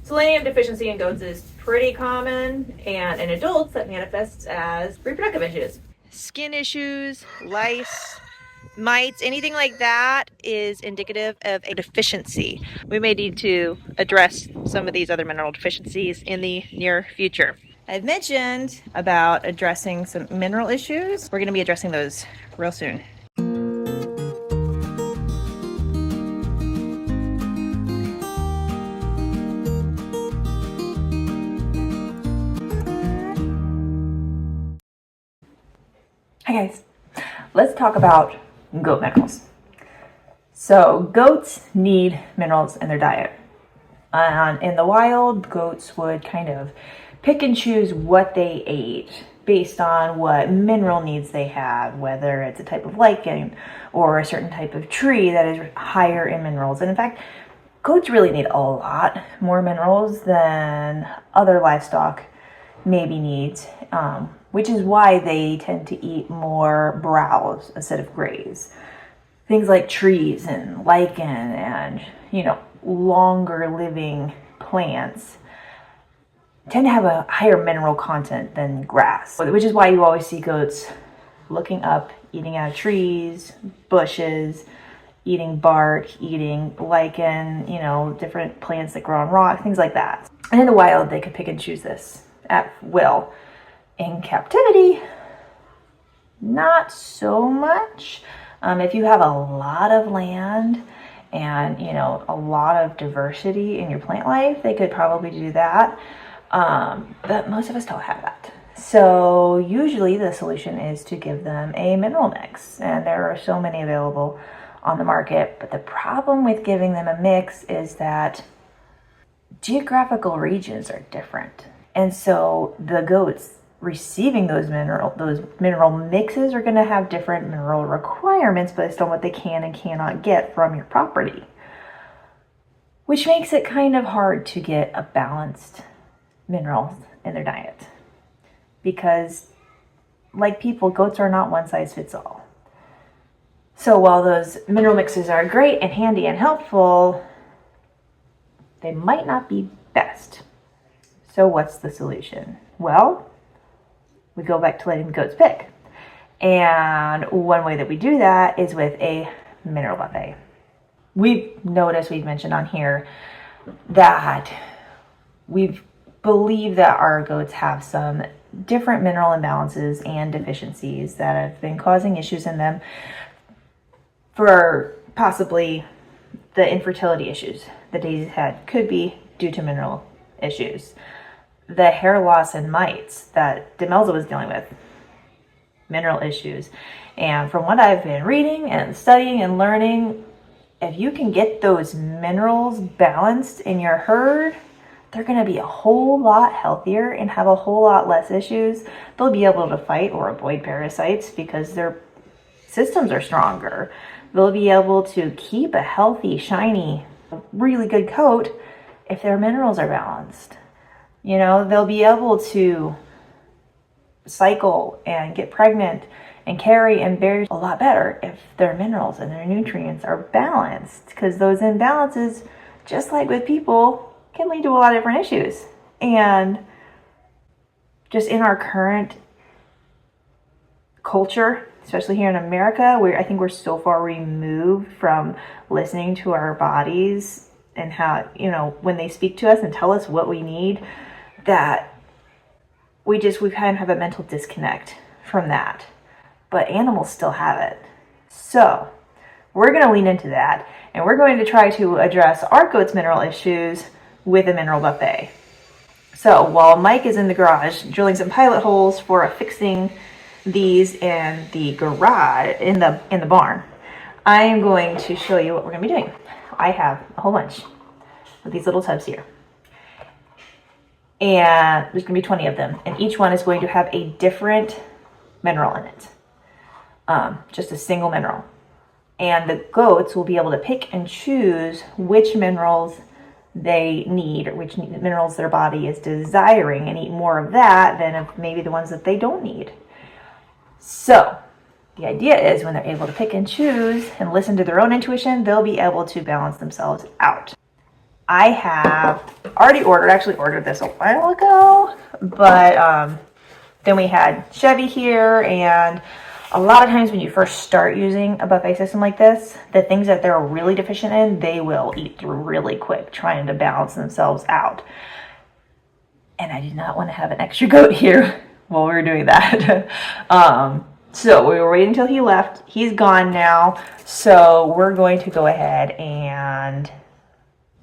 Selenium deficiency in goats is pretty common, and in adults that manifests as reproductive issues. Skin issues, lice, mites, anything like that is indicative of a deficiency. We may need to address some of these other mineral deficiencies in the near future. I've mentioned about addressing some mineral issues. We're going to be addressing those real soon. Hi guys, let's talk about goat minerals. So goats need minerals in their diet. In the wild, goats would kind of pick and choose what they ate based on what mineral needs they had, whether it's a type of lichen or a certain type of tree that is higher in minerals. And in fact, goats really need a lot more minerals than other livestock maybe needs, which is why they tend to eat more browse instead of graze. Things like trees and lichen and, longer living plants tend to have a higher mineral content than grass, which is why you always see goats looking up, eating out of trees, bushes, eating bark, eating lichen, different plants that grow on rock, things like that. And in the wild, they could pick and choose this at will. In captivity, not so much. If you have a lot of land and a lot of diversity in your plant life, they could probably do that. But most of us don't have that. So usually the solution is to give them a mineral mix, and there are so many available on the market. But the problem with giving them a mix is that geographical regions are different. And so the goats receiving those mineral mixes are going to have different mineral requirements based on what they can and cannot get from your property, which makes it kind of hard to get a balanced minerals in their diet, because like people, goats are not one size fits all. So while those mineral mixes are great and handy and helpful, they might not be best. So what's the solution? Well, we go back to letting the goats pick. And one way that we do that is with a mineral buffet. We've mentioned on here that we believe that our goats have some different mineral imbalances and deficiencies that have been causing issues in them for possibly the infertility issues that Daisy's had could be due to mineral issues. The hair loss and mites that Demelza was dealing with, mineral issues. And from what I've been reading and studying and learning, if you can get those minerals balanced in your herd, they're going to be a whole lot healthier and have a whole lot less issues. They'll be able to fight or avoid parasites because their systems are stronger. They'll be able to keep a healthy, shiny, really good coat if their minerals are balanced. They'll be able to cycle and get pregnant and carry and bear a lot better if their minerals and their nutrients are balanced, because those imbalances, just like with people, can lead to a lot of different issues. And just in our current culture, especially here in America, where I think we're so far removed from listening to our bodies and how, when they speak to us and tell us what we need, that we kind of have a mental disconnect from that. But animals still have it. So we're going to lean into that, and we're going to try to address our goats' mineral issues with a mineral buffet. So while Mike is in the garage drilling some pilot holes for fixing these in the garage, in the barn, I am going to show you what we're going to be doing. I have a whole bunch of these little tubs here. And there's going to be 20 of them. And each one is going to have a different mineral in it. Just a single mineral. And the goats will be able to pick and choose which minerals they need, or which minerals their body is desiring, and eat more of that than of maybe the ones that they don't need. So the idea is when they're able to pick and choose and listen to their own intuition, they'll be able to balance themselves out. I have already actually ordered this a while ago, but then we had Chevy here, and a lot of times when you first start using a buffet system like this, the things that they're really deficient in, they will eat through really quick, trying to balance themselves out. And I did not want to have an extra goat here while we were doing that. So we were waiting until he left. He's gone now. So we're going to go ahead and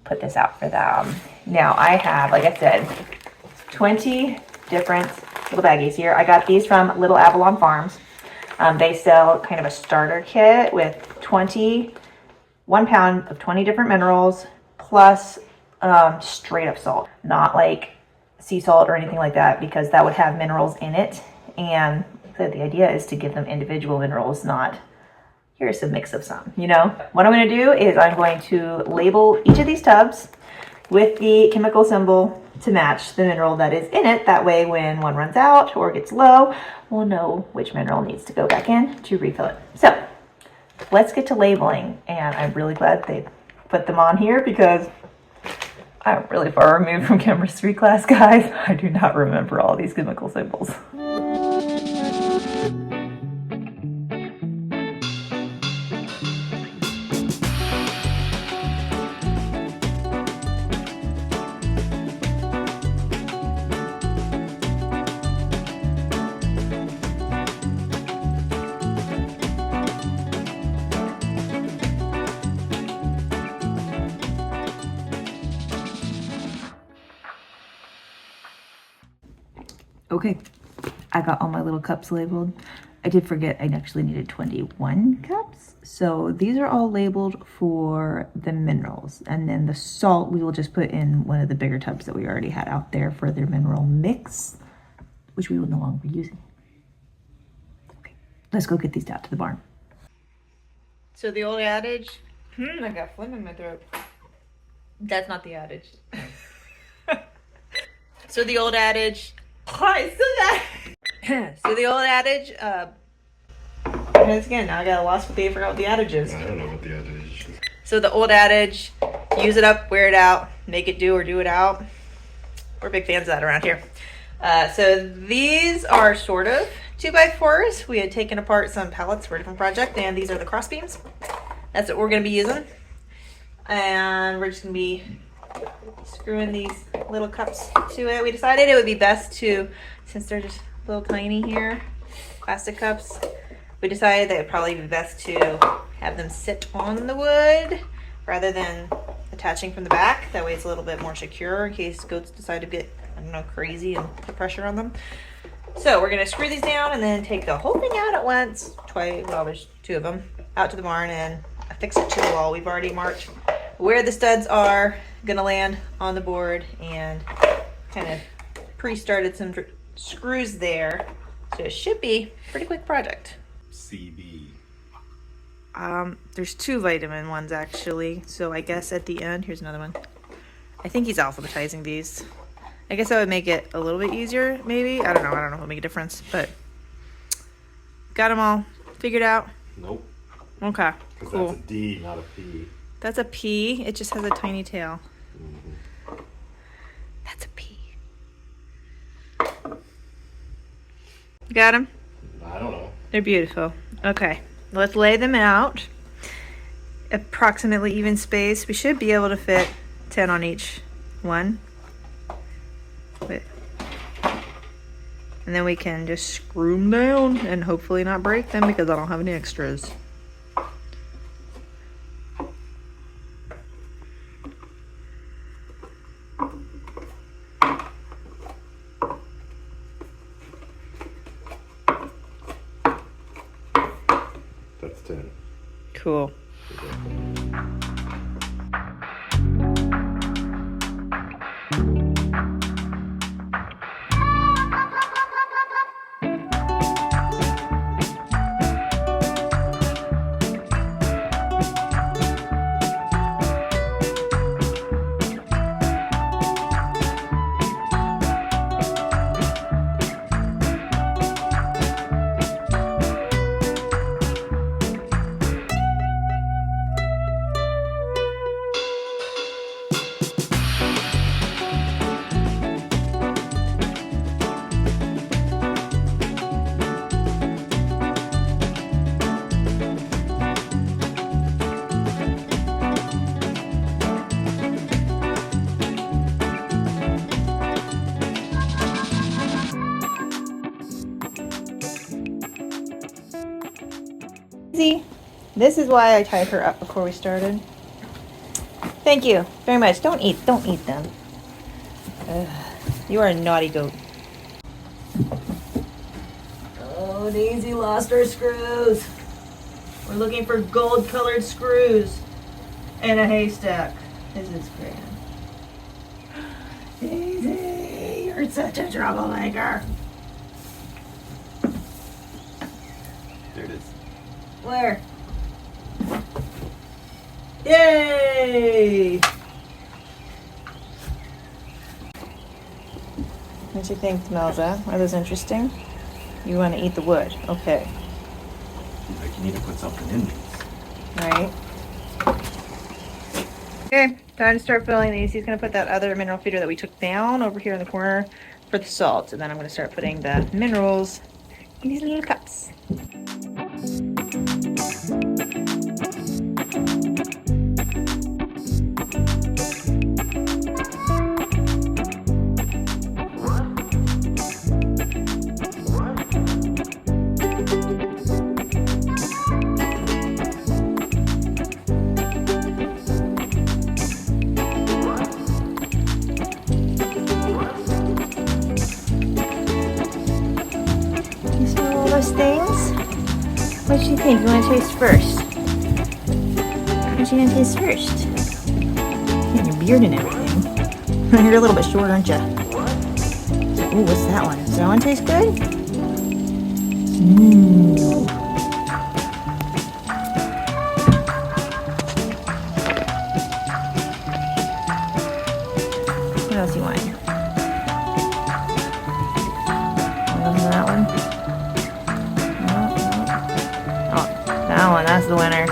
put this out for them. Now I have, like I said, 20 different little baggies here. I got these from Little Avalon Farms. They sell kind of a starter kit with 1 pound of 20 different minerals plus straight up salt, not like sea salt or anything like that, because that would have minerals in it. And the idea is to give them individual minerals, not here's a mix of some, you know. What I'm going to do is I'm going to label each of these tubs with the chemical symbol to match the mineral that is in it. That way when one runs out or gets low, we'll know which mineral needs to go back in to refill it. So let's get to labeling, and I'm really glad they put them on here because I'm really far removed from chemistry class, guys. I do not remember all these chemical symbols. Okay, I got all my little cups labeled. I did forget I actually needed 21 cups. So these are all labeled for the minerals. And then the salt we will just put in one of the bigger tubs that we already had out there for their mineral mix, which we will no longer be using. Okay, let's go get these out to the barn. So the old adage, I got phlegm in my throat. That's not the adage. So the old adage, so the old adage, again, now I got lost with the, I forgot what the adage is. I don't know what the adage is. So the old adage, use it up, wear it out, make it do or do it out. We're big fans of that around here. So these are sort of 2x4s. We had taken apart some pallets for a different project, and these are the cross beams. That's what we're gonna be using. And we're just gonna be screwing these little cups to it. We decided it would be best to, since they're just little tiny here, plastic cups, we decided that it would probably be best to have them sit on the wood rather than attaching from the back. That way it's a little bit more secure in case goats decide to get, I don't know, crazy and put pressure on them. So we're gonna screw these down and then take the whole thing out at once, well, there's 2 of them, out to the barn and affix it to the wall. We've already marked where the studs are gonna land on the board and kind of pre-started some screws there. So it should be a pretty quick project. CB. There's 2 vitamin ones actually. So I guess at the end, here's another one. I think he's alphabetizing these. I guess that would make it a little bit easier, maybe. I don't know if it'll make a difference, but got them all figured out. Nope. Okay, Because cool. that's a D, not a P. That's a P. It just has a tiny tail. Mm-hmm. That's a P. Got them? I don't know. They're beautiful. Okay, let's lay them out. Approximately even space. We should be able to fit 10 on each one. But, and then we can just screw them down and hopefully not break them because I don't have any extras. That's 10. Cool. Daisy, this is why I tied her up before we started. Thank you very much. Don't eat them. Ugh, you are a naughty goat. Oh, Daisy lost her screws. We're looking for gold colored screws in a haystack. This is grand. Daisy, you're such a troublemaker. There it is. Where? Yay! What do you think, Melza? Are those interesting? You want to eat the wood? Okay. Like you need to put something in these. Right. Okay, time to start filling these. He's going to put that other mineral feeder that we took down over here in the corner for the salt. And then I'm going to start putting the minerals in these little cups. Things? What do you think? You want to taste first? What you gonna taste first? And your beard and everything. You're a little bit short, aren't you? Ooh, what's that one? Does that one taste good? Mmm. What else you want? That one? That one, that's the winner.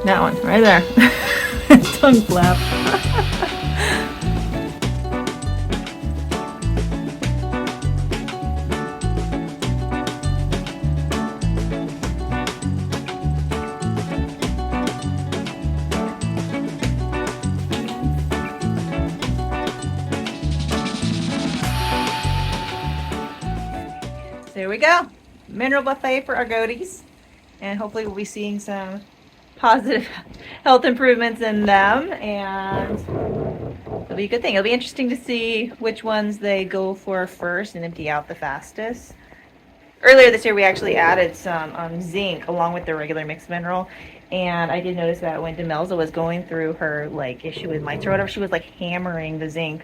That one, right there. Tongue flap. There we go. Mineral buffet for our goaties. And hopefully we'll be seeing some positive health improvements in them. And it'll be a good thing. It'll be interesting to see which ones they go for first and empty out the fastest. Earlier this year we actually added some zinc along with the regular mixed mineral. And I did notice that when Demelza was going through her issue with mites or whatever, she was hammering the zinc,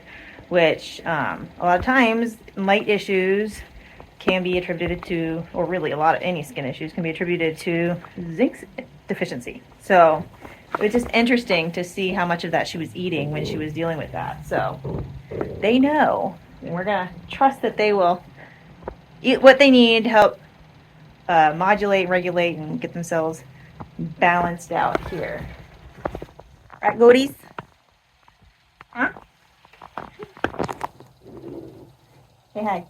which a lot of times mite issues can be attributed to, or really a lot of any skin issues can be attributed to zinc deficiency. So it was just interesting to see how much of that she was eating when she was dealing with that. So they know, and we're gonna trust that they will eat what they need to help modulate, regulate, and get themselves balanced out here. All right, goaties? Huh? Say hi.